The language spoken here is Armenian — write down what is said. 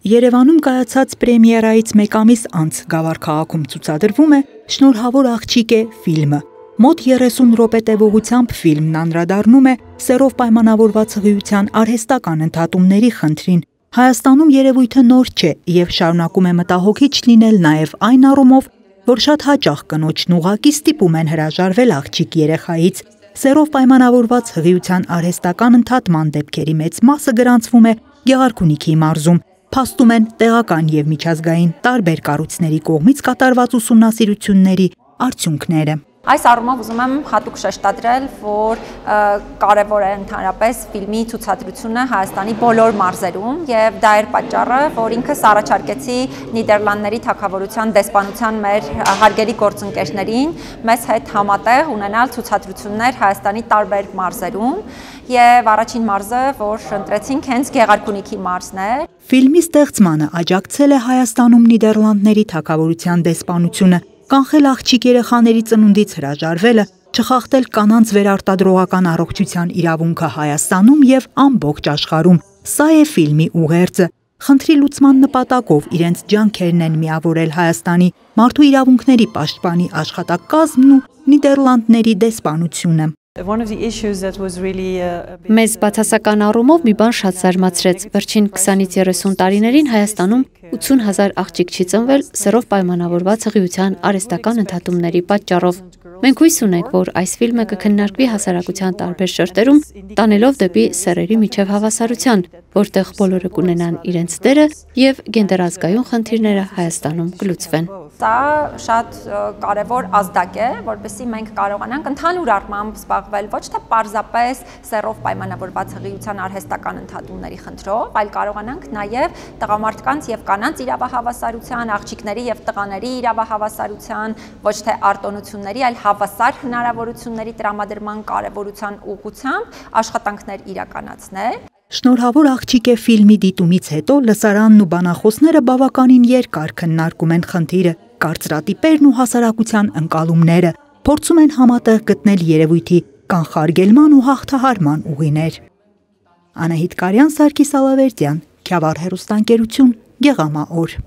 Երևանում կայացած պրեմիերայից մեկ ամիս անց Գավառ քաղաքում ցուցադրվում է «Շնորհավոր աղջիկ է» ֆիլմը։ Մոտ 30 րոպե տևողությամբ ֆիլմն անդրադառնում է սերով պայմանավորված հղիության արհեստական ընդհատումների խնդրին։ Հայաստանում երևույթը նոր չէ եւ շարունակում է մտահոգիչ լինել նաեւ այն առումով, որ շատ հաճախ կնոջն ուղղակի ստիպում են հրաժարվել աղջիկ երեխայից։ Սերով պայմանավորված հղիության արհեստական ընդհատման դեպքերի մեծ մասը գրանցվում է Գեղարքունիքի մարզում։ Փաստում են տեղական եւ միջազգային տարբեր կառույցների կողմից կատարված ուսումնասիրությունների արդյունքները։ Այս առումով ուզում եմ հատուկ շեշտադրել, որ կարևոր է ընդհանրապես ֆիլմի ցուցադրությունը Հայաստանի բոլոր մարզերում եւ դա էր պատճառը, որ ինքս առաջարկեցի Նիդերլանդների թագավորության դեսպանության մեր հարգելի գործընկերներին մեզ հետ համատեղ ունենալ ցուցադրություններ Հայաստանի տարբեր մարզերում եւ առաջին մարզը, որ ընտրեցինք հենց Գեղարքունիքի մարզն է։ Ֆիլմի ստեղծմանը աջակցել է Հայաստանում Նիդերլանդների թագավորության դեսպանությունը։ Կանխել աղջիկ երեխաների ծնունդից հրաժարվելը, չխախտել կանանց վերարտադրողական առողջության իրավունքը Հայաստանում եւ ամբողջ աշխարհում։ Սա է ֆիլմի ուղերձը։ Խնդրի լուծման նպատակով իրենց ջանքերն են միավորել Հայաստանի մարդու իրավունքների պաշտպանի աշխատակազմն ու Նիդերլանդների դեսպանությունը։ Մեզ բացասական առումով մի բան շատ զարմացրեց։ Վերջին 20-ից 30 տարիներին Հայաստանում 80,000 աղջիկ չի ծնվել սերով պայմանավորված հղիության արհեստական ընդհատումների պատճառով։ Մենք հույս ունենք, որ այս ֆիլմը կքննարկվի հասարակության տարբեր շերտերում, տանելով դեպի սեռերի միջև հավասարության, որտեղ բոլորը կունենան իրենց դերը եւ գենդերազգայուն խնդիրները Հայաստանում կլուծվեն։ Սա շատ կարևոր ազդակ է, որպեսզի մենք կարողանանք ընդհանուր առմամբ զբաղվել ոչ թե պարզապես սեռով պայմանավորված հղիության արհեստական ընդհատումների խնդրով, այլ կարողանանք նաև տղամարդկանց եւ կանանց իրավահավասարության, աղջիկների եւ տղաների իրավահավասարության, ոչ թե արտոնությունների, այլ հավասար հնարավորությունների տրամադրման կարևորության ուղղությամբ աշխատանքներ իրականացնել։ Շնորհավոր աղջիկ է ֆիլմի դիտումից հետո լսարանն ու բանախոսները բավականին երկար քննարկում են խնդիրը, կարծրատիպերն ու հասարակության ընկալումները, փորձում են համատեղ գտնել երևույթի կանխարգելման ու հաղթահարման ուղիներ։ Անահիտ Կարյան, Սարգիս Ալավերդյան, Քյավառ հեռուստաընկերություն, Գեղամա օր։